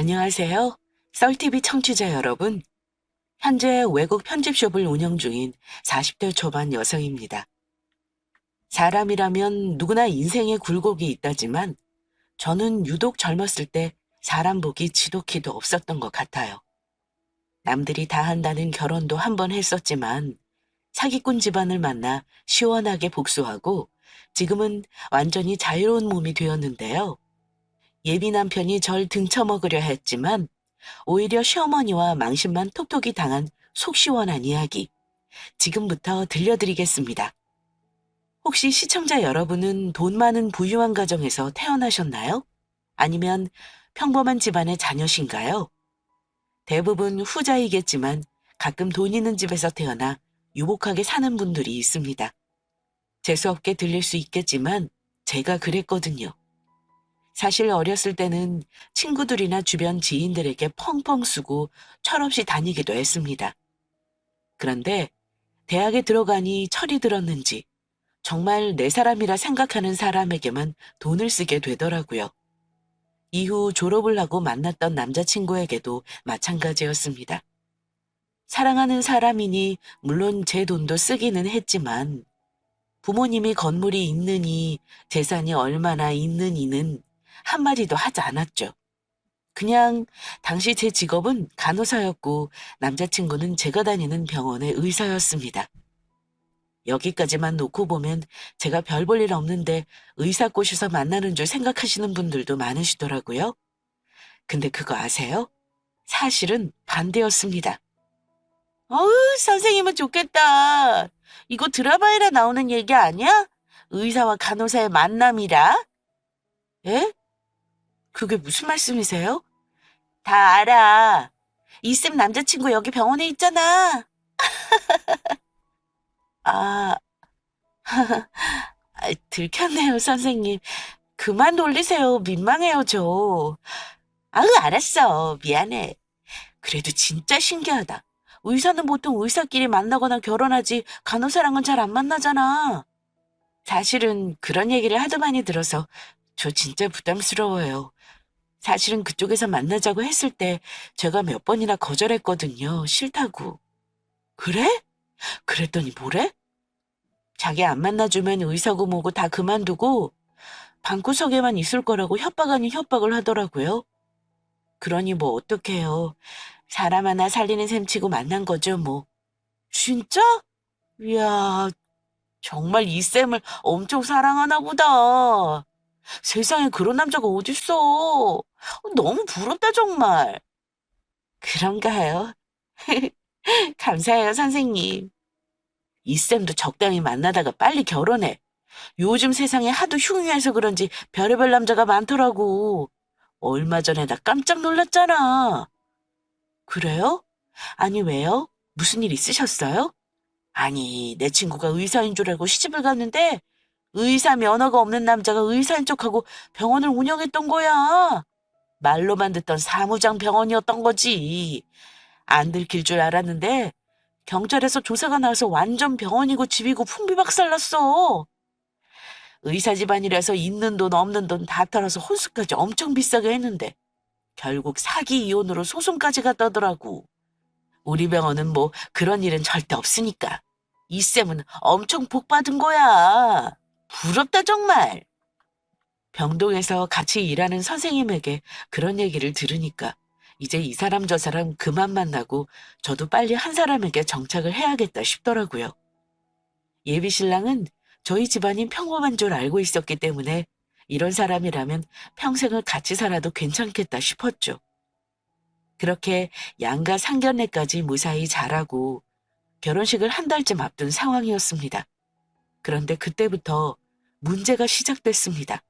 안녕하세요. 썰TV 청취자 여러분. 현재 외국 편집숍을 운영 중인 40대 초반 여성입니다. 사람이라면 누구나 인생에 굴곡이 있다지만 저는 유독 젊었을 때 사람 복이 지독히도 없었던 것 같아요. 남들이 다 한다는 결혼도 한 번 했었지만 사기꾼 집안을 만나 시원하게 복수하고 지금은 완전히 자유로운 몸이 되었는데요. 예비 남편이 절 등쳐먹으려 했지만 오히려 시어머니와 망신만 톡톡히 당한 속 시원한 이야기 지금부터 들려드리겠습니다. 혹시 시청자 여러분은 돈 많은 부유한 가정에서 태어나셨나요? 아니면 평범한 집안의 자녀신가요? 대부분 후자이겠지만 가끔 돈 있는 집에서 태어나 유복하게 사는 분들이 있습니다. 재수없게 들릴 수 있겠지만 제가 그랬거든요. 사실 어렸을 때는 친구들이나 주변 지인들에게 펑펑 쓰고 철없이 다니기도 했습니다. 그런데 대학에 들어가니 철이 들었는지 정말 내 사람이라 생각하는 사람에게만 돈을 쓰게 되더라고요. 이후 졸업을 하고 만났던 남자친구에게도 마찬가지였습니다. 사랑하는 사람이니 물론 제 돈도 쓰기는 했지만 부모님이 건물이 있느니 재산이 얼마나 있느니는 한마디도 하지 않았죠. 그냥 당시 제 직업은 간호사였고 남자친구는 제가 다니는 병원의 의사였습니다. 여기까지만 놓고 보면 제가 별 볼 일 없는데 의사 꼬셔서 만나는 줄 생각하시는 분들도 많으시더라고요. 근데 그거 아세요? 사실은 반대였습니다. 어우, 선생님은 좋겠다. 이거 드라마에나 나오는 얘기 아니야? 의사와 간호사의 만남이라? 에? 그게 무슨 말씀이세요? 다 알아. 이쌤 남자친구 여기 병원에 있잖아. 아, 들켰네요, 선생님. 그만 놀리세요. 민망해요, 저. 아우, 알았어. 미안해. 그래도 진짜 신기하다. 의사는 보통 의사끼리 만나거나 결혼하지 간호사랑은 잘 안 만나잖아. 사실은 그런 얘기를 하도 많이 들어서 저 진짜 부담스러워요. 사실은 그쪽에서 만나자고 했을 때 제가 몇 번이나 거절했거든요. 싫다고. 그래? 그랬더니 뭐래? 자기 안 만나주면 의사고 뭐고 다 그만두고 방구석에만 있을 거라고 협박 아닌 협박을 하더라고요. 그러니 뭐 어떡해요. 사람 하나 살리는 셈 치고 만난 거죠, 뭐. 진짜? 이야, 정말 이 쌤을 엄청 사랑하나 보다. 세상에 그런 남자가 어딨어. 너무 부럽다, 정말. 그런가요? 감사해요, 선생님. 이 쌤도 적당히 만나다가 빨리 결혼해. 요즘 세상에 하도 흉흉해서 그런지 별의별 남자가 많더라고. 얼마 전에 나 깜짝 놀랐잖아. 그래요? 아니, 왜요? 무슨 일 있으셨어요? 아니, 내 친구가 의사인 줄 알고 시집을 갔는데 의사 면허가 없는 남자가 의사인 척하고 병원을 운영했던 거야. 말로만 듣던 사무장 병원이었던 거지. 안 들킬 줄 알았는데 경찰에서 조사가 나와서 완전 병원이고 집이고 풍비박살났어. 의사 집안이라서 있는 돈 없는 돈 다 털어서 혼수까지 엄청 비싸게 했는데 결국 사기 이혼으로 소송까지 갔다더라고. 우리 병원은 뭐 그런 일은 절대 없으니까. 이 쌤은 엄청 복 받은 거야. 부럽다 정말. 병동에서 같이 일하는 선생님에게 그런 얘기를 들으니까 이제 이 사람 저 사람 그만 만나고 저도 빨리 한 사람에게 정착을 해야겠다 싶더라고요. 예비 신랑은 저희 집안이 평범한 줄 알고 있었기 때문에 이런 사람이라면 평생을 같이 살아도 괜찮겠다 싶었죠. 그렇게 양가 상견례까지 무사히 잘하고 결혼식을 한 달쯤 앞둔 상황이었습니다. 그런데 그때부터 문제가 시작됐습니다.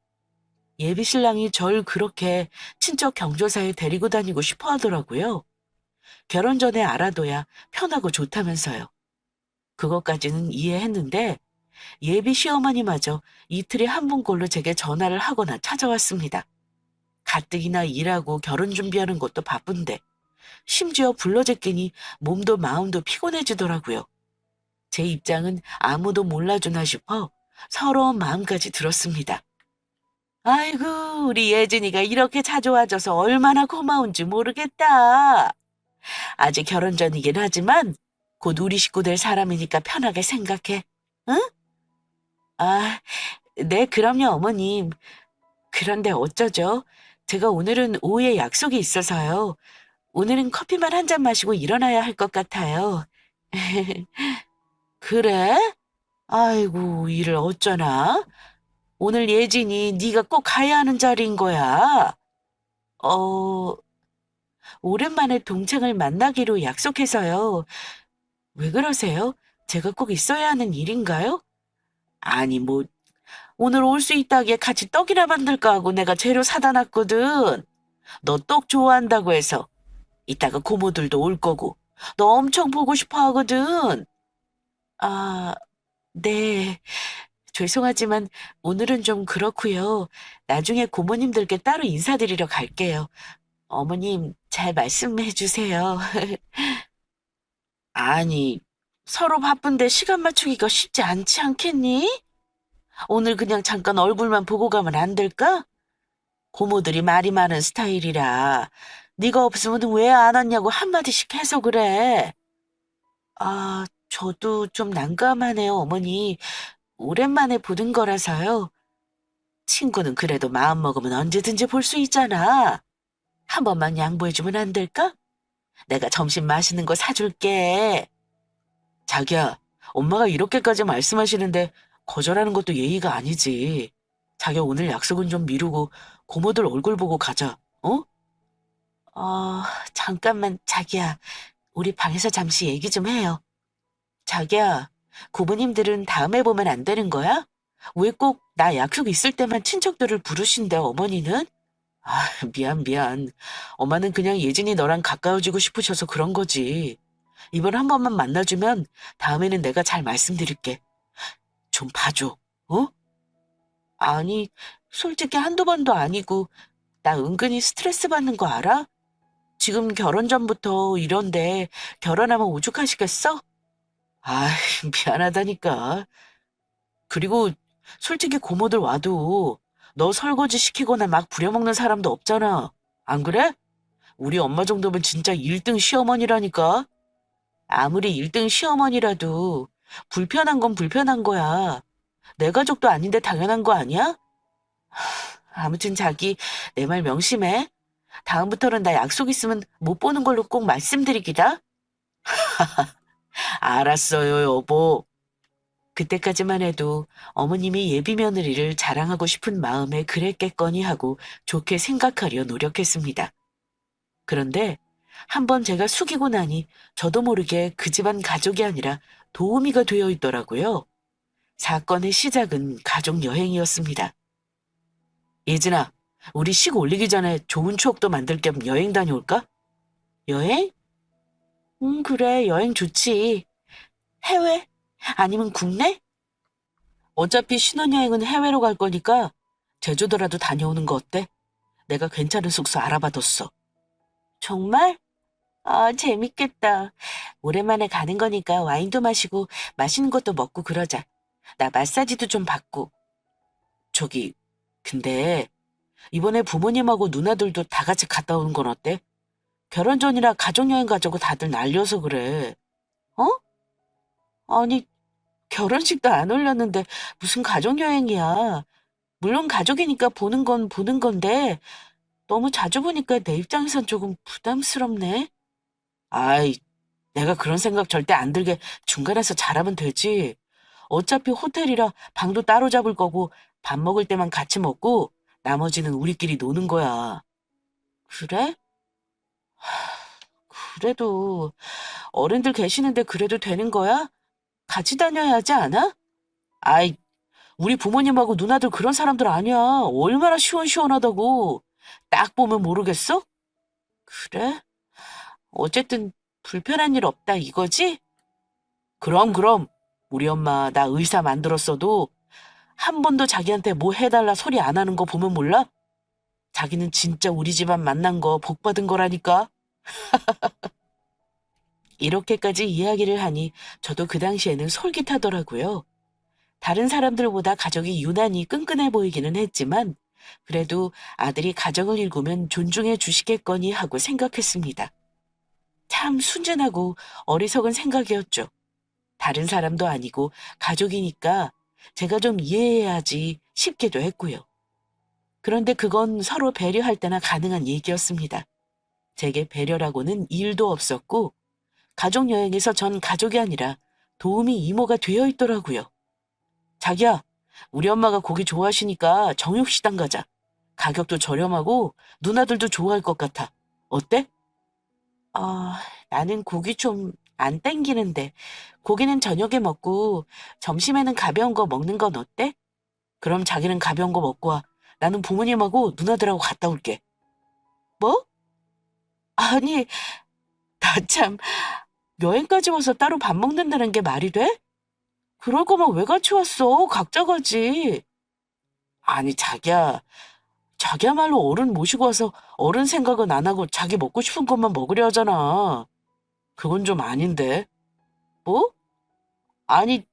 예비 신랑이 절 그렇게 친척 경조사에 데리고 다니고 싶어 하더라고요. 결혼 전에 알아둬야 편하고 좋다면서요. 그것까지는 이해했는데 예비 시어머니마저 이틀에 한 번꼴로 제게 전화를 하거나 찾아왔습니다. 가뜩이나 일하고 결혼 준비하는 것도 바쁜데 심지어 불러제끼니 몸도 마음도 피곤해지더라고요. 제 입장은 아무도 몰라주나 싶어 서러운 마음까지 들었습니다. 아이고, 우리 예진이가 이렇게 자주 와줘서 얼마나 고마운지 모르겠다. 아직 결혼 전이긴 하지만 곧 우리 식구 될 사람이니까 편하게 생각해. 응? 아, 네, 그럼요, 어머님. 그런데 어쩌죠? 제가 오늘은 오후에 약속이 있어서요. 오늘은 커피만 한 잔 마시고 일어나야 할 것 같아요. 그래? 아이고, 일을 어쩌나? 오늘 예진이 네가 꼭 가야 하는 자리인 거야. 어, 오랜만에 동창을 만나기로 약속해서요. 왜 그러세요? 제가 꼭 있어야 하는 일인가요? 아니, 뭐, 오늘 올 수 있다기에 같이 떡이나 만들까 하고 내가 재료 사다 놨거든. 너 떡 좋아한다고 해서. 이따가 고모들도 올 거고. 너 엄청 보고 싶어 하거든. 아, 네. 죄송하지만 오늘은 좀 그렇고요. 나중에 고모님들께 따로 인사드리러 갈게요. 어머님, 잘 말씀해 주세요. 아니, 서로 바쁜데 시간 맞추기가 쉽지 않지 않겠니? 오늘 그냥 잠깐 얼굴만 보고 가면 안 될까? 고모들이 말이 많은 스타일이라 네가 없으면 왜 안 왔냐고 한마디씩 해서 그래. 아, 저도 좀 난감하네요, 어머니. 오랜만에 보는 거라서요. 친구는 그래도 마음먹으면 언제든지 볼 수 있잖아. 한 번만 양보해주면 안 될까? 내가 점심 맛있는 거 사줄게. 자기야, 엄마가 이렇게까지 말씀하시는데 거절하는 것도 예의가 아니지. 자기야, 오늘 약속은 좀 미루고 고모들 얼굴 보고 가자. 어? 어, 잠깐만, 자기야. 우리 방에서 잠시 얘기 좀 해요. 자기야, 고모님들은 다음에 보면 안 되는 거야? 왜 꼭 나 약속 있을 때만 친척들을 부르신대, 어머니는? 아, 미안. 엄마는 그냥 예진이 너랑 가까워지고 싶으셔서 그런 거지. 이번 한 번만 만나주면 다음에는 내가 잘 말씀드릴게. 좀 봐줘, 어? 아니, 솔직히 한두 번도 아니고 나 은근히 스트레스 받는 거 알아? 지금 결혼 전부터 이런데 결혼하면 오죽하시겠어? 아, 미안하다니까. 그리고 솔직히 고모들 와도 너 설거지 시키거나 막 부려먹는 사람도 없잖아. 안 그래? 우리 엄마 정도면 진짜 1등 시어머니라니까. 아무리 1등 시어머니라도 불편한 건 불편한 거야. 내 가족도 아닌데 당연한 거 아니야? 아무튼 자기 내 말 명심해. 다음부터는 나 약속 있으면 못 보는 걸로 꼭 말씀드리기다. 알았어요, 여보. 그때까지만 해도 어머님이 예비 며느리를 자랑하고 싶은 마음에 그랬겠거니 하고 좋게 생각하려 노력했습니다. 그런데 한번 제가 숙이고 나니 저도 모르게 그 집안 가족이 아니라 도우미가 되어 있더라고요. 사건의 시작은 가족 여행이었습니다. 예진아, 우리 식 올리기 전에 좋은 추억도 만들 겸 여행 다녀올까? 여행? 그래, 여행 좋지. 해외? 아니면 국내? 어차피 신혼여행은 해외로 갈 거니까 제주도라도 다녀오는 거 어때? 내가 괜찮은 숙소 알아봐뒀어. 정말? 아, 재밌겠다. 오랜만에 가는 거니까 와인도 마시고 맛있는 것도 먹고 그러자. 나 마사지도 좀 받고. 저기, 근데 이번에 부모님하고 누나들도 다 같이 갔다 오는 건 어때? 결혼 전이라 가족여행 가자고 다들 날려서 그래. 어? 아니, 결혼식도 안 올렸는데 무슨 가족여행이야. 물론 가족이니까 보는 건 보는 건데 너무 자주 보니까 내 입장에선 조금 부담스럽네. 아이, 내가 그런 생각 절대 안 들게 중간에서 잘하면 되지. 어차피 호텔이라 방도 따로 잡을 거고 밥 먹을 때만 같이 먹고 나머지는 우리끼리 노는 거야. 그래? 그래도 어른들 계시는데 그래도 되는 거야? 같이 다녀야 하지 않아? 아이, 우리 부모님하고 누나들 그런 사람들 아니야. 얼마나 시원시원하다고. 딱 보면 모르겠어? 그래? 어쨌든 불편한 일 없다 이거지? 그럼. 우리 엄마 나 의사 만들었어도 한 번도 자기한테 뭐 해달라 소리 안 하는 거 보면 몰라? 자기는 진짜 우리 집안 만난 거 복 받은 거라니까. 이렇게까지 이야기를 하니 저도 그 당시에는 솔깃하더라고요. 다른 사람들보다 가족이 유난히 끈끈해 보이기는 했지만 그래도 아들이 가정을 일구면 존중해 주시겠거니 하고 생각했습니다. 참 순진하고 어리석은 생각이었죠. 다른 사람도 아니고 가족이니까 제가 좀 이해해야지 싶기도 했고요. 그런데 그건 서로 배려할 때나 가능한 얘기였습니다. 제게 배려라고는 일도 없었고 가족 여행에서 전 가족이 아니라 도우미 이모가 되어 있더라고요. 자기야, 우리 엄마가 고기 좋아하시니까 정육식당 가자. 가격도 저렴하고 누나들도 좋아할 것 같아. 어때? 아, 나는 고기 좀 안 땡기는데 고기는 저녁에 먹고 점심에는 가벼운 거 먹는 건 어때? 그럼 자기는 가벼운 거 먹고 와. 나는 부모님하고 누나들하고 갔다 올게. 뭐? 아니, 나 참 여행까지 와서 따로 밥 먹는다는 게 말이 돼? 그럴 거면 왜 같이 왔어? 각자 가지. 아니, 자기야말로 어른 모시고 와서 어른 생각은 안 하고 자기 먹고 싶은 것만 먹으려 하잖아. 그건 좀 아닌데. 뭐? 아니,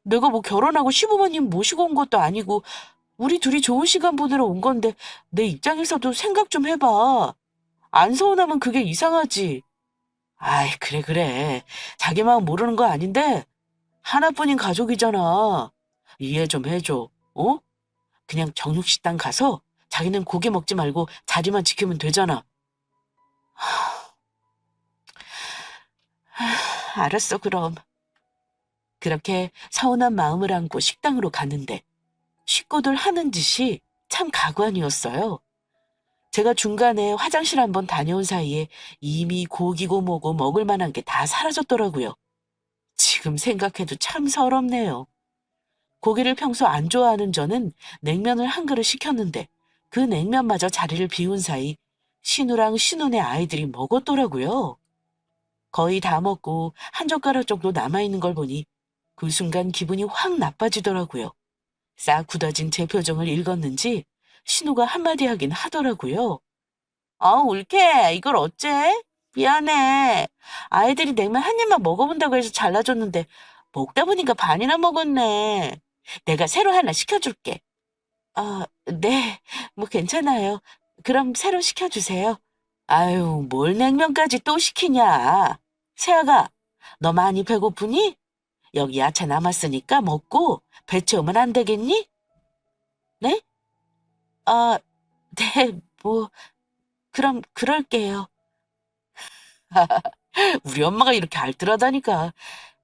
내가 뭐 결혼하고 시부모님 모시고 온 것도 아니고 우리 둘이 좋은 시간 보내러 온 건데 내 입장에서도 생각 좀 해봐. 안 서운하면 그게 이상하지. 아이, 그래, 그래. 자기 마음 모르는 거 아닌데 하나뿐인 가족이잖아. 이해 좀 해줘. 어? 그냥 정육식당 가서 자기는 고기 먹지 말고 자리만 지키면 되잖아. 알았어, 그럼. 그렇게 서운한 마음을 안고 식당으로 갔는데 식구들 하는 짓이 참 가관이었어요. 제가 중간에 화장실 한번 다녀온 사이에 이미 고기고 뭐고 먹을 만한 게 다 사라졌더라고요. 지금 생각해도 참 서럽네요. 고기를 평소 안 좋아하는 저는 냉면을 한 그릇 시켰는데 그 냉면마저 자리를 비운 사이 신우랑 신우네 아이들이 먹었더라고요. 거의 다 먹고 한 젓가락 정도 남아있는 걸 보니 그 순간 기분이 확 나빠지더라고요. 싹 굳어진 제 표정을 읽었는지 신우가 한마디 하긴 하더라고요. 울케. 이걸 어째? 미안해. 아이들이 냉면 한 입만 먹어본다고 해서 잘라줬는데 먹다 보니까 반이나 먹었네. 내가 새로 하나 시켜줄게. 네. 뭐 괜찮아요. 그럼 새로 시켜주세요. 아유, 뭘 냉면까지 또 시키냐. 세아가, 너 많이 배고프니? 여기 야채 남았으니까 먹고 배 채우면 안 되겠니? 네? 아, 네, 뭐, 그럼 그럴게요. 우리 엄마가 이렇게 알뜰하다니까.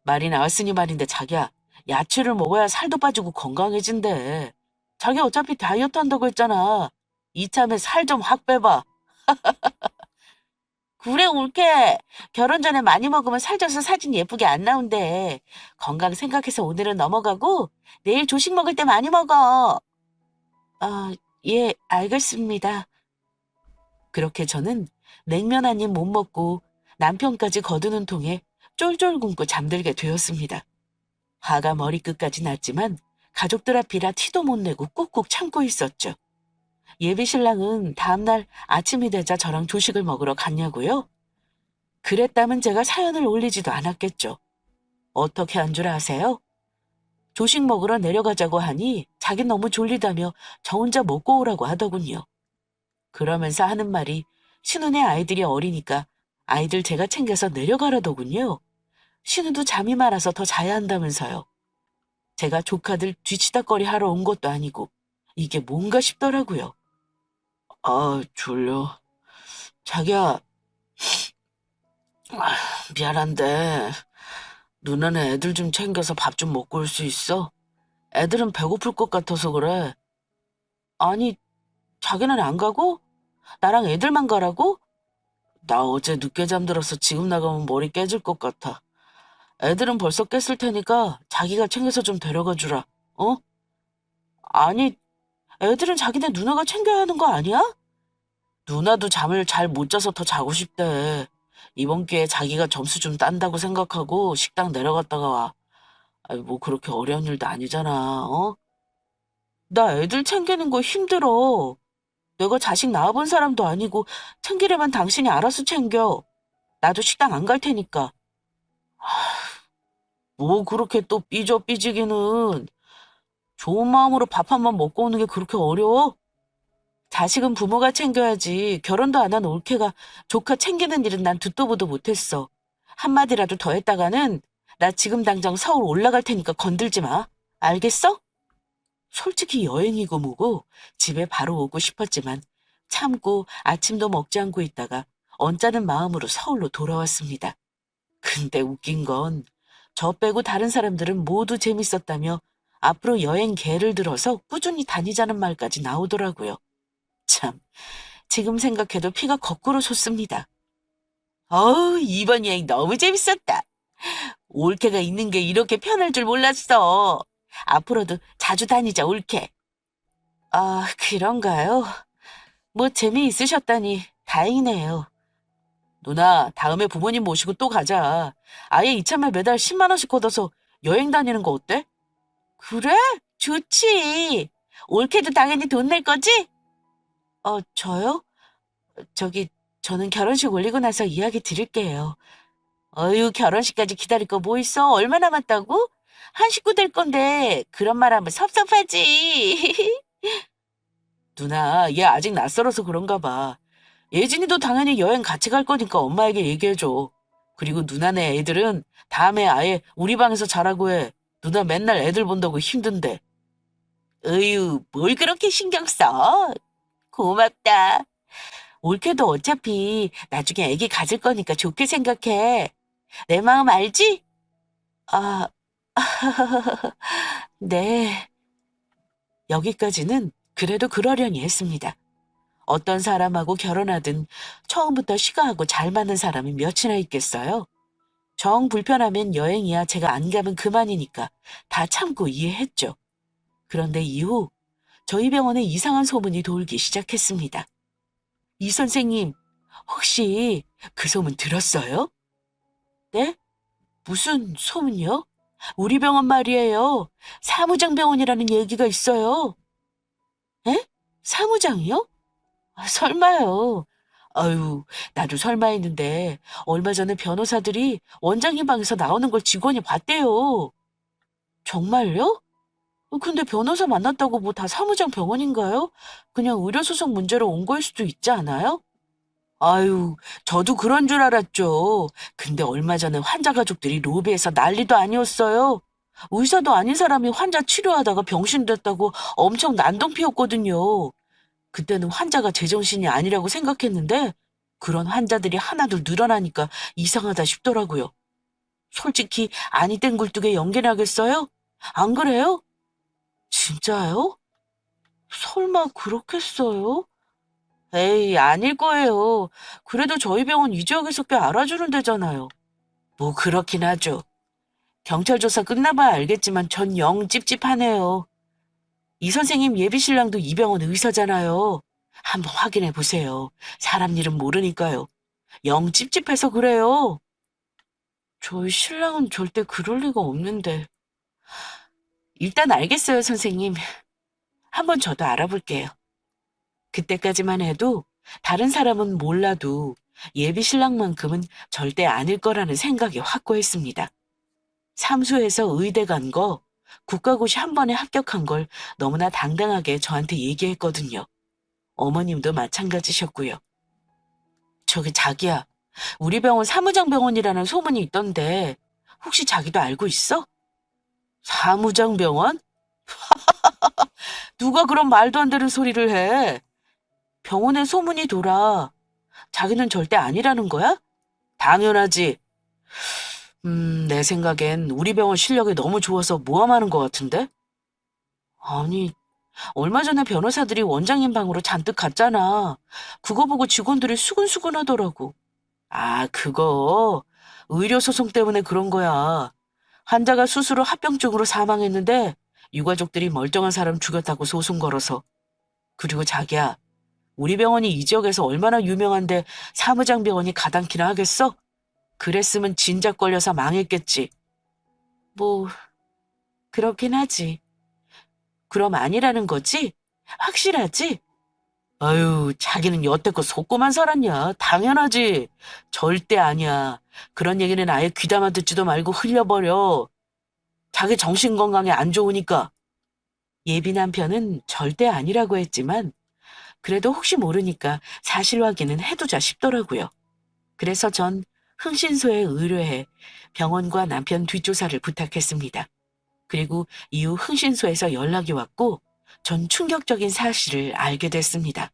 말이 나왔으니 말인데 자기야, 야채를 먹어야 살도 빠지고 건강해진대. 자기 어차피 다이어트 한다고 했잖아. 이참에 살 좀 확 빼봐. 그래, 올게. 결혼 전에 많이 먹으면 살쪄서 사진 예쁘게 안 나온대. 건강 생각해서 오늘은 넘어가고 내일 조식 먹을 때 많이 먹어. 아, 예, 알겠습니다. 그렇게 저는 냉면 한 입 못 먹고 남편까지 거두는 통에 쫄쫄 굶고 잠들게 되었습니다. 화가 머리끝까지 났지만 가족들 앞이라 티도 못 내고 꾹꾹 참고 있었죠. 예비 신랑은 다음날 아침이 되자 저랑 조식을 먹으러 갔냐고요? 그랬다면 제가 사연을 올리지도 않았겠죠. 어떻게 한 줄 아세요? 조식 먹으러 내려가자고 하니 자긴 너무 졸리다며 저 혼자 먹고 오라고 하더군요. 그러면서 하는 말이 신우네 아이들이 어리니까 아이들 제가 챙겨서 내려가라더군요. 신우도 잠이 많아서 더 자야 한다면서요. 제가 조카들 뒤치다꺼리 하러 온 것도 아니고 이게 뭔가 싶더라고요. 졸려. 자기야, 미안한데 누나는 애들 좀 챙겨서 밥 좀 먹고 올 수 있어? 애들은 배고플 것 같아서 그래. 아니, 자기는 안 가고? 나랑 애들만 가라고? 나 어제 늦게 잠들어서 지금 나가면 머리 깨질 것 같아. 애들은 벌써 깼을 테니까 자기가 챙겨서 좀 데려가 주라. 어? 아니, 애들은 자기네 누나가 챙겨야 하는 거 아니야? 누나도 잠을 잘 못 자서 더 자고 싶대. 이번 기회에 자기가 점수 좀 딴다고 생각하고 식당 내려갔다가 와. 아이, 뭐 그렇게 어려운 일도 아니잖아, 어? 나 애들 챙기는 거 힘들어. 내가 자식 낳아본 사람도 아니고 챙기려면 당신이 알아서 챙겨. 나도 식당 안 갈 테니까. 뭐 그렇게 또 삐지기는. 좋은 마음으로 밥 한 번 먹고 오는 게 그렇게 어려워? 자식은 부모가 챙겨야지. 결혼도 안 한 올케가 조카 챙기는 일은 난 듣도 보도 못했어. 한마디라도 더 했다가는 나 지금 당장 서울 올라갈 테니까 건들지 마. 알겠어? 솔직히 여행이고 뭐고 집에 바로 오고 싶었지만 참고 아침도 먹지 않고 있다가 언짢은 마음으로 서울로 돌아왔습니다. 근데 웃긴 건 저 빼고 다른 사람들은 모두 재밌었다며 앞으로 여행 계를 들어서 꾸준히 다니자는 말까지 나오더라고요. 참, 지금 생각해도 피가 거꾸로 솟습니다. 이번 여행 너무 재밌었다. 올케가 있는 게 이렇게 편할 줄 몰랐어. 앞으로도 자주 다니자, 올케. 아, 그런가요? 뭐 재미있으셨다니 다행이네요. 누나, 다음에 부모님 모시고 또 가자. 아예 이참에 매달 10만 원씩 걷어서 여행 다니는 거 어때? 그래? 좋지. 올케도 당연히 돈 낼 거지? 저요? 저기, 저는 결혼식 올리고 나서 이야기 드릴게요. 어휴, 결혼식까지 기다릴 거 뭐 있어? 얼마 남았다고? 한 식구 될 건데, 그런 말 하면 섭섭하지. 누나, 얘 아직 낯설어서 그런가 봐. 예진이도 당연히 여행 같이 갈 거니까 엄마에게 얘기해줘. 그리고 누나네 애들은 다음에 아예 우리 방에서 자라고 해. 누나 맨날 애들 본다고 힘든데. 으유, 뭘 그렇게 신경 써? 고맙다. 올케도 어차피 나중에 애기 가질 거니까 좋게 생각해. 내 마음 알지? 아, 네. 여기까지는 그래도 그러려니 했습니다. 어떤 사람하고 결혼하든 처음부터 시가하고 잘 맞는 사람이 몇이나 있겠어요? 정 불편하면 여행이야 제가 안 가면 그만이니까 다 참고 이해했죠. 그런데 이후 저희 병원에 이상한 소문이 돌기 시작했습니다. 이 선생님, 혹시 그 소문 들었어요? 네? 무슨 소문이요? 우리 병원 말이에요. 사무장병원이라는 얘기가 있어요. 에? 사무장이요? 설마요. 아유, 나도 설마 했는데 얼마 전에 변호사들이 원장님 방에서 나오는 걸 직원이 봤대요. 정말요? 근데 변호사 만났다고 뭐 다 사무장 병원인가요? 그냥 의료소송 문제로 온 거일 수도 있지 않아요? 아유, 저도 그런 줄 알았죠. 근데 얼마 전에 환자 가족들이 로비에서 난리도 아니었어요. 의사도 아닌 사람이 환자 치료하다가 병신됐다고 엄청 난동 피웠거든요. 그때는 환자가 제정신이 아니라고 생각했는데 그런 환자들이 하나둘 늘어나니까 이상하다 싶더라고요. 솔직히 아니 땐 굴뚝에 연기나겠어요? 안 그래요? 진짜요? 설마 그렇겠어요? 에이, 아닐 거예요. 그래도 저희 병원 이 지역에서 꽤 알아주는 데잖아요. 뭐 그렇긴 하죠. 경찰 조사 끝나봐야 알겠지만 전 영 찝찝하네요. 이 선생님 예비 신랑도 이 병원 의사잖아요. 한번 확인해 보세요. 사람 일은 모르니까요. 영 찝찝해서 그래요. 저희 신랑은 절대 그럴 리가 없는데. 일단 알겠어요, 선생님. 한번 저도 알아볼게요. 그때까지만 해도 다른 사람은 몰라도 예비 신랑만큼은 절대 아닐 거라는 생각이 확고했습니다. 삼수해서 의대 간 거, 국가고시 한 번에 합격한 걸 너무나 당당하게 저한테 얘기했거든요. 어머님도 마찬가지셨고요. 저기 자기야, 우리 병원 사무장병원이라는 소문이 있던데 혹시 자기도 알고 있어? 사무장병원? 누가 그런 말도 안 되는 소리를 해? 병원에 소문이 돌아. 자기는 절대 아니라는 거야? 당연하지. 내 생각엔 우리 병원 실력이 너무 좋아서 모함하는 것 같은데? 아니, 얼마 전에 변호사들이 원장님 방으로 잔뜩 갔잖아. 그거 보고 직원들이 수근수근 하더라고. 아, 그거. 의료소송 때문에 그런 거야. 환자가 수술 후 합병증으로 사망했는데 유가족들이 멀쩡한 사람 죽였다고 소송 걸어서. 그리고 자기야, 우리 병원이 이 지역에서 얼마나 유명한데 사무장 병원이 가당키나 하겠어? 그랬으면 진작 걸려서 망했겠지. 뭐, 그렇긴 하지. 그럼 아니라는 거지? 확실하지? 아유, 자기는 여태껏 속고만 살았냐? 당연하지. 절대 아니야. 그런 얘기는 아예 귀담아 듣지도 말고 흘려버려. 자기 정신건강에 안 좋으니까. 예비 남편은 절대 아니라고 했지만 그래도 혹시 모르니까 사실 확인은 해두자 싶더라고요. 그래서 전 흥신소에 의뢰해 병원과 남편 뒷조사를 부탁했습니다. 그리고 이후 흥신소에서 연락이 왔고 전 충격적인 사실을 알게 됐습니다.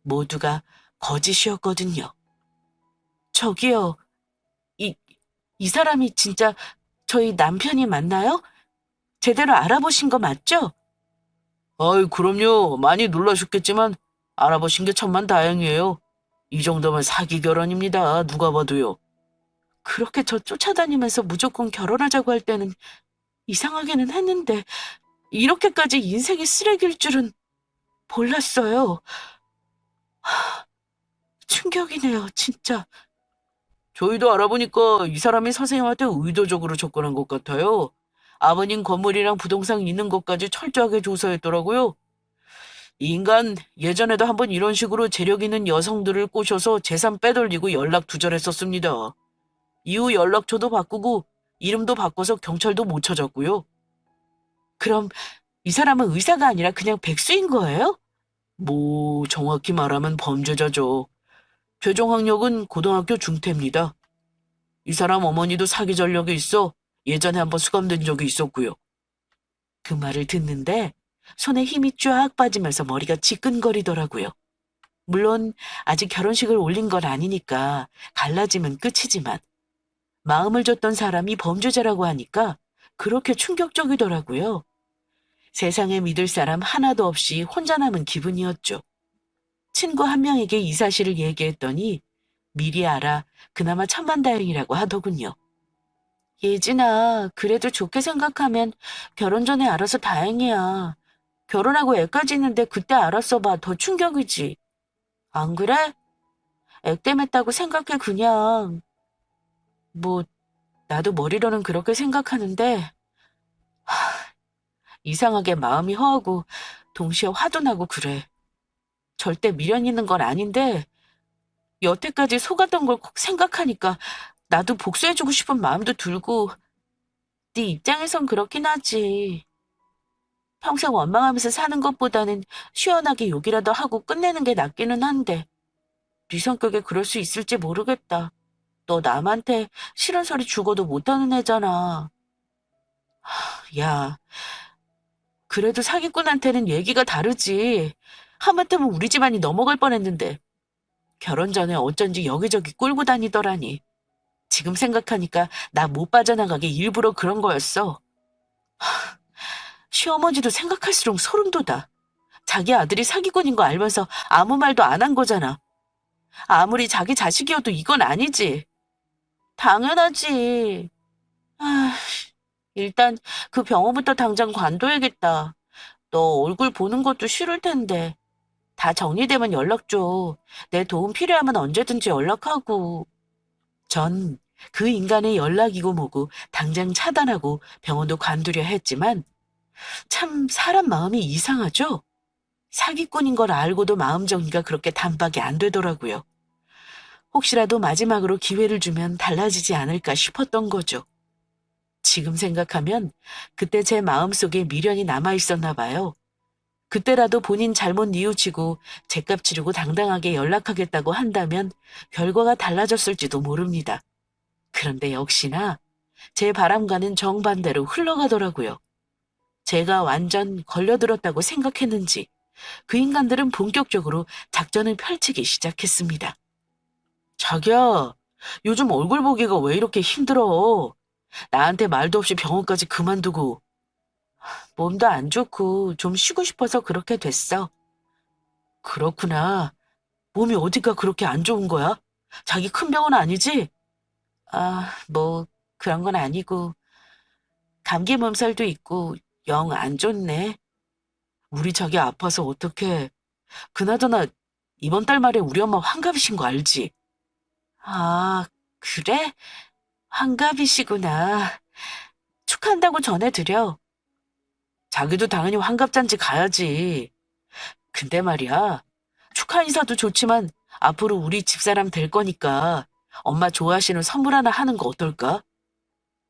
모두가 거짓이었거든요. 저기요, 이, 이 사람이 진짜 저희 남편이 맞나요? 제대로 알아보신 거 맞죠? 아이, 그럼요. 많이 놀라셨겠지만 알아보신 게 천만다행이에요. 이 정도면 사기 결혼입니다. 누가 봐도요. 그렇게 저 쫓아다니면서 무조건 결혼하자고 할 때는 이상하기는 했는데 이렇게까지 인생이 쓰레기일 줄은 몰랐어요. 충격이네요, 진짜. 저희도 알아보니까 이 사람이 선생님한테 의도적으로 접근한 것 같아요. 아버님 건물이랑 부동산 있는 것까지 철저하게 조사했더라고요. 이 인간 예전에도 한번 이런 식으로 재력 있는 여성들을 꼬셔서 재산 빼돌리고 연락 두절했었습니다. 이후 연락처도 바꾸고 이름도 바꿔서 경찰도 못 찾았고요. 그럼 이 사람은 의사가 아니라 그냥 백수인 거예요? 뭐 정확히 말하면 범죄자죠. 최종 학력은 고등학교 중퇴입니다. 이 사람 어머니도 사기 전력이 있어 예전에 한번 수감된 적이 있었고요. 그 말을 듣는데 손에 힘이 쫙 빠지면서 머리가 지끈거리더라고요. 물론 아직 결혼식을 올린 건 아니니까 갈라지면 끝이지만 마음을 줬던 사람이 범죄자라고 하니까 그렇게 충격적이더라고요. 세상에 믿을 사람 하나도 없이 혼자 남은 기분이었죠. 친구 한 명에게 이 사실을 얘기했더니 미리 알아 그나마 천만다행이라고 하더군요. 예진아, 그래도 좋게 생각하면 결혼 전에 알아서 다행이야. 결혼하고 애까지 있는데 그때 알았어 봐. 더 충격이지. 안 그래? 애 때문에다고 생각해 그냥. 뭐 나도 머리로는 그렇게 생각하는데 이상하게 마음이 허하고 동시에 화도 나고 그래. 절대 미련 있는 건 아닌데 여태까지 속았던 걸 꼭 생각하니까 나도 복수해주고 싶은 마음도 들고 네 입장에선 그렇긴 하지. 평생 원망하면서 사는 것보다는 시원하게 욕이라도 하고 끝내는 게 낫기는 한데 네 성격에 그럴 수 있을지 모르겠다. 너 남한테 싫은 소리 죽어도 못하는 애잖아. 야, 그래도 사기꾼한테는 얘기가 다르지. 하마터면 우리 집안이 넘어갈 뻔했는데 결혼 전에 어쩐지 여기저기 끌고 다니더라니. 지금 생각하니까 나 못 빠져나가게 일부러 그런 거였어. 시어머니도 생각할수록 소름 돋아. 자기 아들이 사기꾼인 거 알면서 아무 말도 안 한 거잖아. 아무리 자기 자식이어도 이건 아니지. 당연하지. 아, 일단 그 병원부터 당장 관둬야겠다. 너 얼굴 보는 것도 싫을 텐데. 다 정리되면 연락 줘. 내 도움 필요하면 언제든지 연락하고. 전 그 인간의 연락이고 뭐고 당장 차단하고 병원도 관두려 했지만 참 사람 마음이 이상하죠? 사기꾼인 걸 알고도 마음 정리가 그렇게 단박에 안 되더라고요. 혹시라도 마지막으로 기회를 주면 달라지지 않을까 싶었던 거죠. 지금 생각하면 그때 제 마음속에 미련이 남아있었나 봐요. 그때라도 본인 잘못 뉘우치고 제값 치르고 당당하게 연락하겠다고 한다면 결과가 달라졌을지도 모릅니다. 그런데 역시나 제 바람과는 정반대로 흘러가더라고요. 제가 완전 걸려들었다고 생각했는지 그 인간들은 본격적으로 작전을 펼치기 시작했습니다. 자기야, 요즘 얼굴 보기가 왜 이렇게 힘들어? 나한테 말도 없이 병원까지 그만두고. 몸도 안 좋고 좀 쉬고 싶어서 그렇게 됐어. 그렇구나. 몸이 어디가 그렇게 안 좋은 거야? 자기 큰 병은 아니지? 뭐 그런 건 아니고 감기 몸살도 있고 영 안 좋네. 우리 자기 아파서 어떡해. 그나저나 이번 달 말에 우리 엄마 환갑이신 거 알지? 아, 그래? 환갑이시구나. 축하한다고 전해드려. 자기도 당연히 환갑잔치 가야지. 근데 말이야, 축하 인사도 좋지만 앞으로 우리 집사람 될 거니까 엄마 좋아하시는 선물 하나 하는 거 어떨까?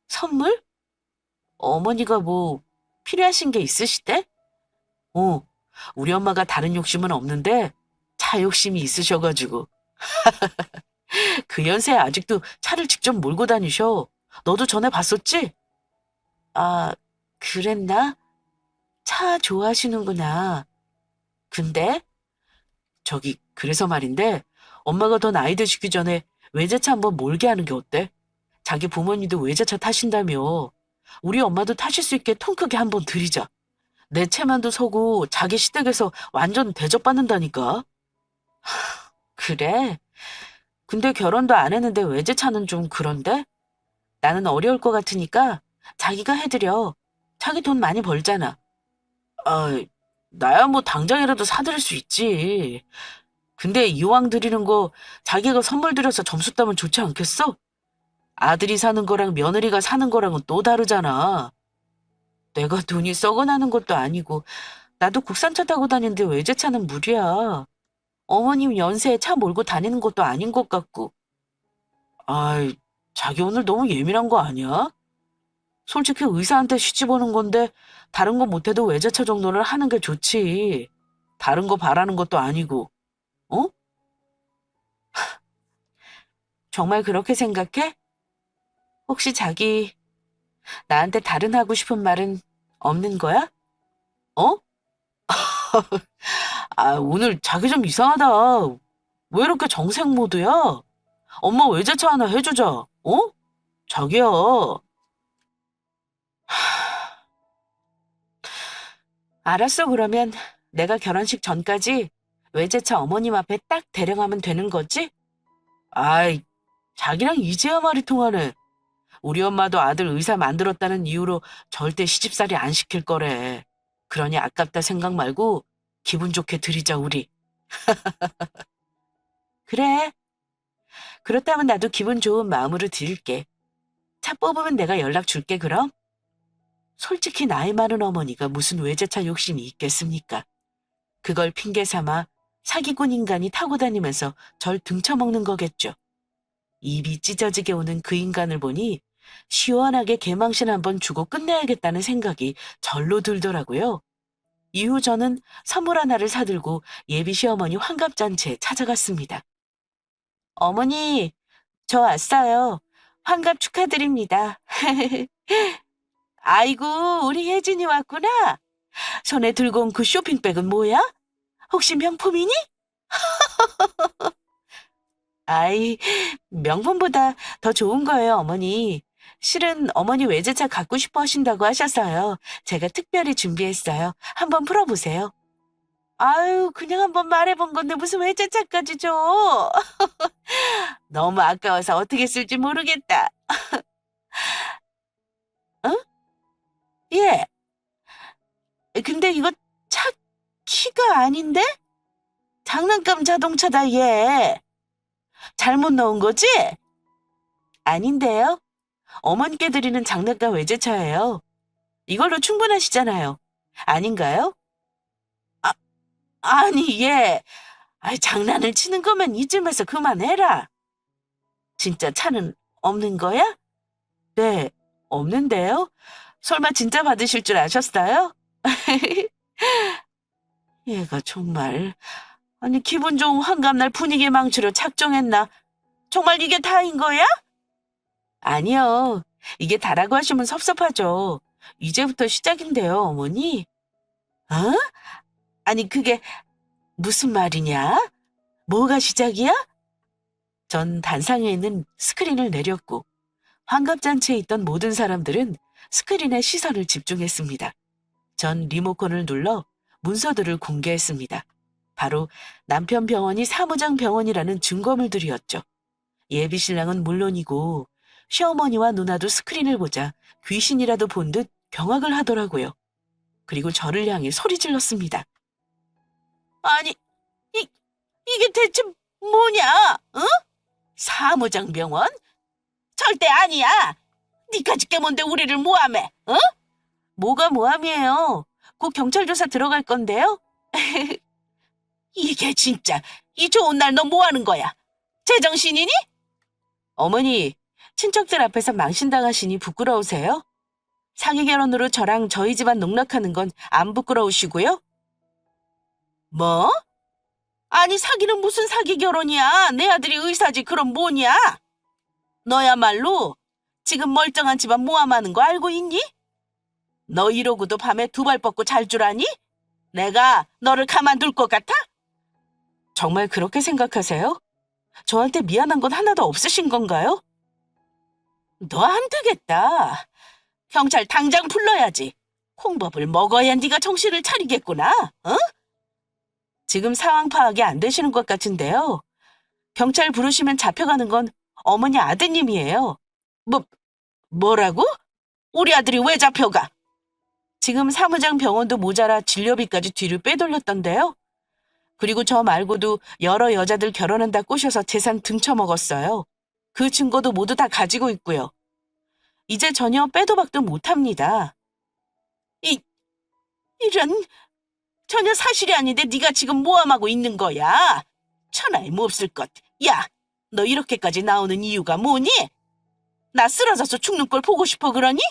선물? 어머니가 뭐 필요하신 게 있으시대? 어, 우리 엄마가 다른 욕심은 없는데 차 욕심이 있으셔가지고. 그 연세에 아직도 차를 직접 몰고 다니셔. 너도 전에 봤었지? 아, 그랬나? 차 좋아하시는구나. 근데 저기 그래서 말인데 엄마가 더 나이 드시기 전에 외제차 한번 몰게 하는 게 어때? 자기 부모님도 외제차 타신다며. 우리 엄마도 타실 수 있게 통 크게 한번 드리자. 내 채만도 서고 자기 시댁에서 완전 대접받는다니까. 그래? 근데 결혼도 안 했는데 외제차는 좀 그런데? 나는 어려울 것 같으니까 자기가 해드려. 자기 돈 많이 벌잖아. 아, 나야 뭐 당장이라도 사드릴 수 있지. 근데 이왕 드리는 거 자기가 선물 드려서 점수 따면 좋지 않겠어? 아들이 사는 거랑 며느리가 사는 거랑은 또 다르잖아. 내가 돈이 썩어나는 것도 아니고 나도 국산차 타고 다니는데 외제차는 무리야. 어머님 연세에 차 몰고 다니는 것도 아닌 것 같고. 아이, 자기 오늘 너무 예민한 거 아니야? 솔직히 의사한테 시집 오는 건데 다른 거 못해도 외제차 정도는 하는 게 좋지. 다른 거 바라는 것도 아니고. 어? 정말 그렇게 생각해? 혹시 자기 나한테 다른 하고 싶은 말은 없는 거야? 어? 아, 오늘 자기 좀 이상하다. 왜 이렇게 정색 모드야? 엄마 외제차 하나 해주자. 어? 자기야. 알았어, 그러면 내가 결혼식 전까지 외제차 어머님 앞에 딱 대령하면 되는 거지? 아이, 자기랑 이제야 말이 통하네. 우리 엄마도 아들 의사 만들었다는 이유로 절대 시집살이 안 시킬 거래. 그러니 아깝다 생각 말고 기분 좋게 드리자, 우리. 그래. 그렇다면 나도 기분 좋은 마음으로 드릴게. 차 뽑으면 내가 연락 줄게, 그럼. 솔직히 나이 많은 어머니가 무슨 외제차 욕심이 있겠습니까? 그걸 핑계 삼아 사기꾼 인간이 타고 다니면서 절 등쳐먹는 거겠죠. 입이 찢어지게 오는 그 인간을 보니 시원하게 개망신 한번 주고 끝내야겠다는 생각이 절로 들더라고요. 이후 저는 선물 하나를 사들고 예비 시어머니 환갑잔치에 찾아갔습니다. 어머니, 저 왔어요. 환갑 축하드립니다. 아이고, 우리 혜진이 왔구나. 손에 들고 온 그 쇼핑백은 뭐야? 혹시 명품이니? 아이, 명품보다 더 좋은 거예요, 어머니. 실은 어머니 외제차 갖고 싶어 하신다고 하셔서요. 제가 특별히 준비했어요. 한번 풀어보세요. 아유, 그냥 한번 말해본 건데 무슨 외제차까지 줘. 너무 아까워서 어떻게 쓸지 모르겠다. 응? 예. 근데 이거 차 키가 아닌데? 장난감 자동차다, 얘. 잘못 넣은 거지? 아닌데요. 어머니께 드리는 장난감 외제차예요. 이걸로 충분하시잖아요. 아닌가요? 아, 아니, 얘. 아이, 장난을 치는 거면 이쯤에서 그만해라. 진짜 차는 없는 거야? 네, 없는데요? 설마 진짜 받으실 줄 아셨어요? 얘가 정말. 아니, 기분 좋은 환갑날 분위기 망치려 작정했나? 정말 이게 다인 거야? 아니요. 이게 다라고 하시면 섭섭하죠. 이제부터 시작인데요, 어머니. 어? 아니, 그게 무슨 말이냐? 뭐가 시작이야? 전 단상에 있는 스크린을 내렸고 환갑잔치에 있던 모든 사람들은 스크린에 시선을 집중했습니다. 전 리모컨을 눌러 문서들을 공개했습니다. 바로 남편 병원이 사무장 병원이라는 증거물들이었죠. 예비 신랑은 물론이고 시어머니와 누나도 스크린을 보자 귀신이라도 본 듯 경악을 하더라고요. 그리고 저를 향해 소리 질렀습니다. 아니, 이게 대체 뭐냐? 응? 사무장 병원? 절대 아니야. 니까짓 게 뭔데 우리를 모함해? 어? 뭐가 모함이에요? 곧 경찰 조사 들어갈 건데요. 이게 진짜 이 좋은 날 너 뭐 하는 거야? 제정신이니? 어머니, 친척들 앞에서 망신당하시니 부끄러우세요? 사기 결혼으로 저랑 저희 집안 농락하는 건 안 부끄러우시고요? 뭐? 아니, 사기는 무슨 사기 결혼이야? 내 아들이 의사지, 그럼 뭐냐? 너야말로 지금 멀쩡한 집안 모함하는 거 알고 있니? 너 이러고도 밤에 두 발 뻗고 잘 줄 아니? 내가 너를 가만둘 것 같아? 정말 그렇게 생각하세요? 저한테 미안한 건 하나도 없으신 건가요? 너 안 되겠다. 경찰 당장 불러야지. 홍법을 먹어야 네가 정신을 차리겠구나. 어? 지금 상황 파악이 안 되시는 것 같은데요. 경찰 부르시면 잡혀가는 건 어머니 아드님이에요. 뭐라고? 우리 아들이 왜 잡혀가? 지금 사무장 병원도 모자라 진료비까지 뒤를 빼돌렸던데요. 그리고 저 말고도 여러 여자들 결혼한다 꼬셔서 재산 등쳐먹었어요. 그 증거도 모두 다 가지고 있고요. 이제 전혀 빼도 박도 못합니다. 이런, 전혀 사실이 아닌데 네가 지금 모함하고 있는 거야. 천하에 몹쓸 것. 야, 너 이렇게까지 나오는 이유가 뭐니? 나 쓰러져서 죽는 걸 보고 싶어 그러니?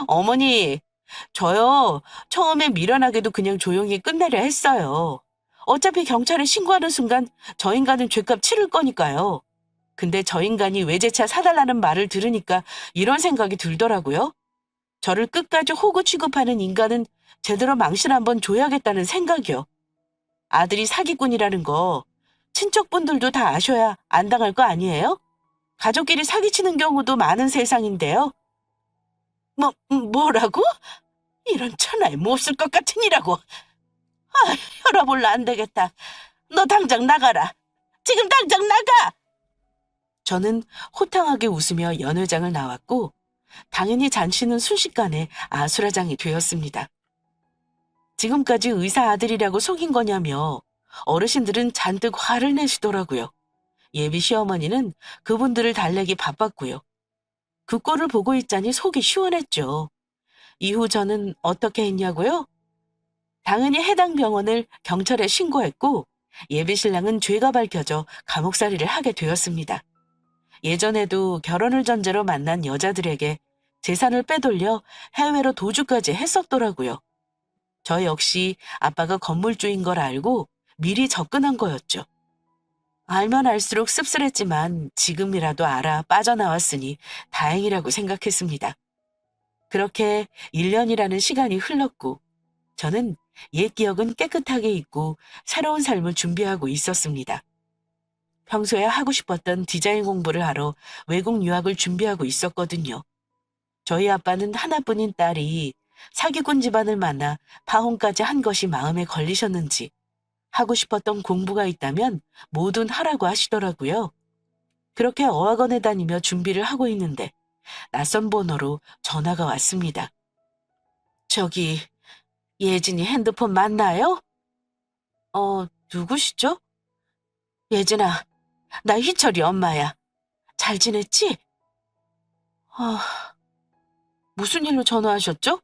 어머니, 저요, 처음에 미련하게도 그냥 조용히 끝내려 했어요. 어차피 경찰에 신고하는 순간 저 인간은 죗값 치를 거니까요. 근데 저 인간이 외제차 사달라는 말을 들으니까 이런 생각이 들더라고요. 저를 끝까지 호구 취급하는 인간은 제대로 망신 한번 줘야겠다는 생각이요. 아들이 사기꾼이라는 거 친척분들도 다 아셔야 안 당할 거 아니에요? 가족끼리 사기치는 경우도 많은 세상인데요. 뭐라고? 이런 천하에 몹쓸 것 같으니라고. 혈압 올라 안 되겠다. 너 당장 나가라. 지금 당장 나가! 저는 호탕하게 웃으며 연회장을 나왔고 당연히 잔치는 순식간에 아수라장이 되었습니다. 지금까지 의사 아들이라고 속인 거냐며 어르신들은 잔뜩 화를 내시더라고요. 예비 시어머니는 그분들을 달래기 바빴고요. 그 꼴을 보고 있자니 속이 시원했죠. 이후 저는 어떻게 했냐고요? 당연히 해당 병원을 경찰에 신고했고 예비 신랑은 죄가 밝혀져 감옥살이를 하게 되었습니다. 예전에도 결혼을 전제로 만난 여자들에게 재산을 빼돌려 해외로 도주까지 했었더라고요. 저 역시 아빠가 건물주인 걸 알고 미리 접근한 거였죠. 알면 알수록 씁쓸했지만 지금이라도 알아 빠져나왔으니 다행이라고 생각했습니다. 그렇게 1년이라는 시간이 흘렀고 저는 옛 기억은 깨끗하게 잊고 새로운 삶을 준비하고 있었습니다. 평소에 하고 싶었던 디자인 공부를 하러 외국 유학을 준비하고 있었거든요. 저희 아빠는 하나뿐인 딸이 사기꾼 집안을 만나 파혼까지 한 것이 마음에 걸리셨는지 하고 싶었던 공부가 있다면 뭐든 하라고 하시더라고요. 그렇게 어학원에 다니며 준비를 하고 있는데 낯선 번호로 전화가 왔습니다. 저기 예진이 핸드폰 맞나요? 누구시죠? 예진아, 나 희철이 엄마야. 잘 지냈지? 무슨 일로 전화하셨죠?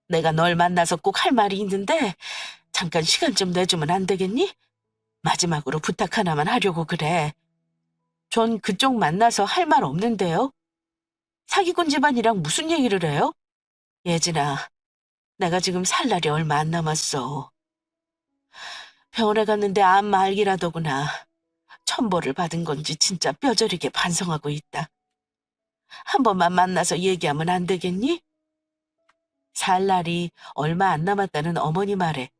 내가 널 만나서 꼭 할 말이 있는데 잠깐 시간 좀 내주면 안 되겠니? 마지막으로 부탁 하나만 하려고 그래. 전 그쪽 만나서 할 말 없는데요. 사기꾼 집안이랑 무슨 얘기를 해요? 예진아, 내가 지금 살 날이 얼마 안 남았어. 병원에 갔는데 암 말기라더구나. 천벌을 받은 건지 진짜 뼈저리게 반성하고 있다. 한 번만 만나서 얘기하면 안 되겠니? 살 날이 얼마 안 남았다는 어머니 말에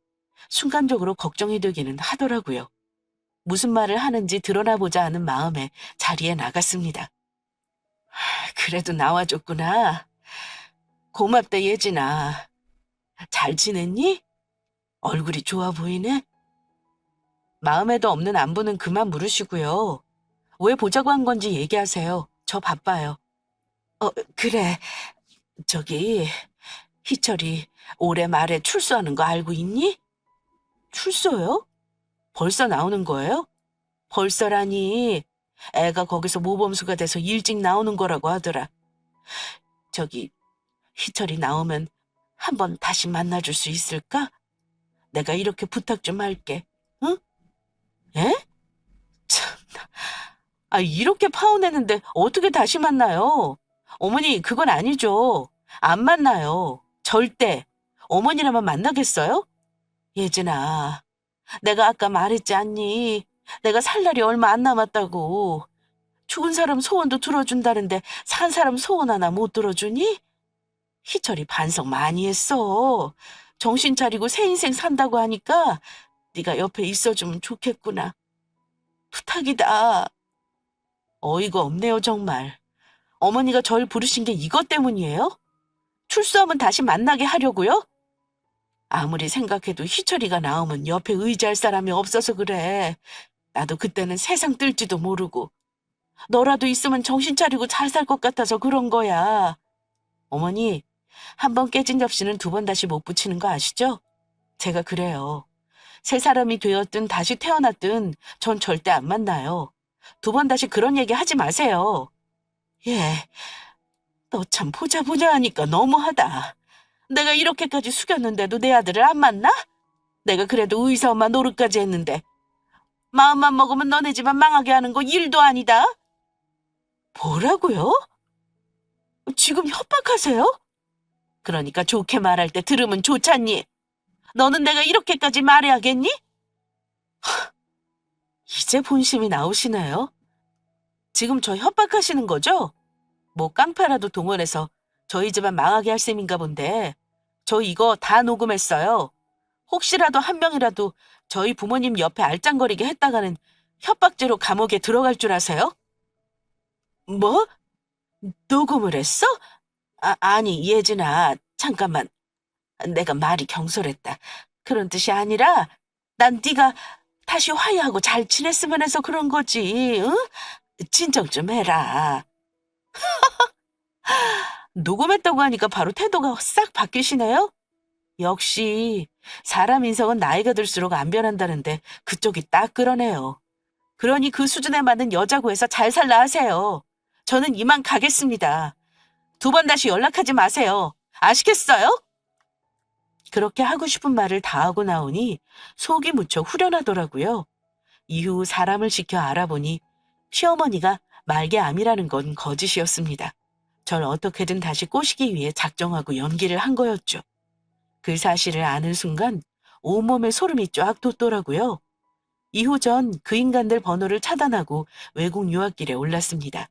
순간적으로 걱정이 되기는 하더라고요. 무슨 말을 하는지 드러나 보자 하는 마음에 자리에 나갔습니다. 그래도 나와줬구나. 고맙다 예진아. 잘 지냈니? 얼굴이 좋아 보이네? 마음에도 없는 안부는 그만 물으시고요. 왜 보자고 한 건지 얘기하세요. 저 바빠요. 그래. 저기 희철이 올해 말에 출소하는 거 알고 있니? 출소요? 벌써 나오는 거예요? 벌써라니. 애가 거기서 모범수가 돼서 일찍 나오는 거라고 하더라. 저기 희철이 나오면 한번 다시 만나줄 수 있을까? 내가 이렇게 부탁 좀 할게. 응? 에? 참나. 이렇게 파혼했는데 어떻게 다시 만나요? 어머니, 그건 아니죠. 안 만나요. 절대. 어머니랑만 만나겠어요? 예진아, 내가 아까 말했지 않니? 내가 살 날이 얼마 안 남았다고. 죽은 사람 소원도 들어준다는데 산 사람 소원 하나 못 들어주니? 희철이 반성 많이 했어. 정신 차리고 새 인생 산다고 하니까 네가 옆에 있어주면 좋겠구나. 부탁이다. 어이가 없네요, 정말. 어머니가 절 부르신 게 이것 때문이에요? 출소하면 다시 만나게 하려고요? 아무리 생각해도 희철이가 나오면 옆에 의지할 사람이 없어서 그래. 나도 그때는 세상 뜰지도 모르고. 너라도 있으면 정신 차리고 잘 살 것 같아서 그런 거야. 어머니, 한 번 깨진 접시는 두 번 다시 못 붙이는 거 아시죠? 제가 그래요. 새 사람이 되었든 다시 태어났든 전 절대 안 만나요. 두 번 다시 그런 얘기 하지 마세요. 예, 너 참 보자 보자 하니까 너무하다. 내가 이렇게까지 숙였는데도 내 아들을 안 만나? 내가 그래도 의사 엄마 노릇까지 했는데 마음만 먹으면 너네 집안 망하게 하는 거 일도 아니다. 뭐라고요? 지금 협박하세요? 그러니까 좋게 말할 때 들으면 좋잖니. 너는 내가 이렇게까지 말해야겠니? 이제 본심이 나오시나요? 지금 저 협박하시는 거죠? 뭐 깡패라도 동원해서 저희 집안 망하게 할 셈인가 본데 저 이거 다 녹음했어요. 혹시라도 한 명이라도 저희 부모님 옆에 알짱거리게 했다가는 협박죄로 감옥에 들어갈 줄 아세요? 뭐? 녹음을 했어? 아니, 예진아, 잠깐만. 내가 말이 경솔했다. 그런 뜻이 아니라 난 네가 다시 화해하고 잘 지냈으면 해서 그런 거지, 응? 진정 좀 해라. 녹음했다고 하니까 바로 태도가 싹 바뀌시네요? 역시 사람 인성은 나이가 들수록 안 변한다는데 그쪽이 딱 그러네요. 그러니 그 수준에 맞는 여자 구해서 잘 살라 하세요. 저는 이만 가겠습니다. 두 번 다시 연락하지 마세요. 아시겠어요? 그렇게 하고 싶은 말을 다 하고 나오니 속이 무척 후련하더라고요. 이후 사람을 지켜 알아보니 시어머니가 말개암이라는 건 거짓이었습니다. 절 어떻게든 다시 꼬시기 위해 작정하고 연기를 한 거였죠. 그 사실을 아는 순간 온몸에 소름이 쫙 돋더라고요. 이후 전 그 인간들 번호를 차단하고 외국 유학길에 올랐습니다.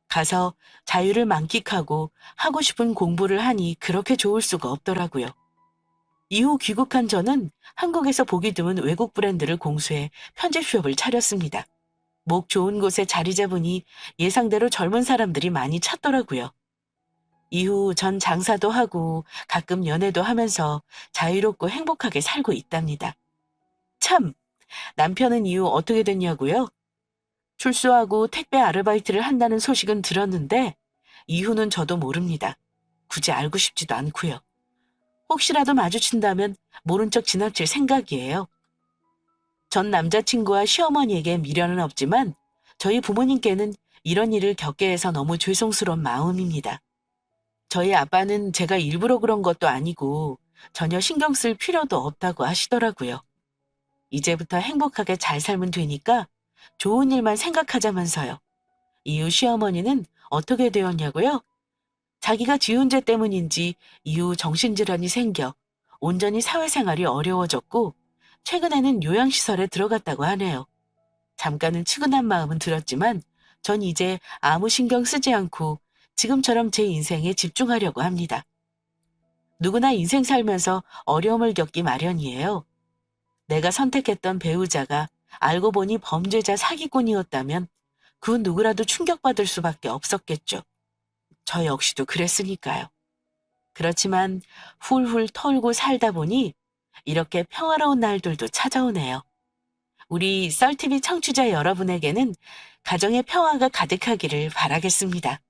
가서 자유를 만끽하고 하고 싶은 공부를 하니 그렇게 좋을 수가 없더라고요. 이후 귀국한 저는 한국에서 보기 드문 외국 브랜드를 공수해 편집숍을 차렸습니다. 목 좋은 곳에 자리 잡으니 예상대로 젊은 사람들이 많이 찾더라고요. 이후 전 장사도 하고 가끔 연애도 하면서 자유롭고 행복하게 살고 있답니다. 참, 남편은 이후 어떻게 됐냐고요? 출소하고 택배 아르바이트를 한다는 소식은 들었는데 이후는 저도 모릅니다. 굳이 알고 싶지도 않고요. 혹시라도 마주친다면 모른 척 지나칠 생각이에요. 전 남자친구와 시어머니에게 미련은 없지만 저희 부모님께는 이런 일을 겪게 해서 너무 죄송스러운 마음입니다. 저희 아빠는 제가 일부러 그런 것도 아니고 전혀 신경 쓸 필요도 없다고 하시더라고요. 이제부터 행복하게 잘 살면 되니까 좋은 일만 생각하자면서요. 이후 시어머니는 어떻게 되었냐고요? 자기가 지은 죄 때문인지 이후 정신질환이 생겨 온전히 사회생활이 어려워졌고 최근에는 요양시설에 들어갔다고 하네요. 잠깐은 측은한 마음은 들었지만 전 이제 아무 신경 쓰지 않고 지금처럼 제 인생에 집중하려고 합니다. 누구나 인생 살면서 어려움을 겪기 마련이에요. 내가 선택했던 배우자가 알고 보니 범죄자 사기꾼이었다면 그 누구라도 충격받을 수밖에 없었겠죠. 저 역시도 그랬으니까요. 그렇지만 훌훌 털고 살다 보니 이렇게 평화로운 날들도 찾아오네요. 우리 썰TV 청취자 여러분에게는 가정의 평화가 가득하기를 바라겠습니다.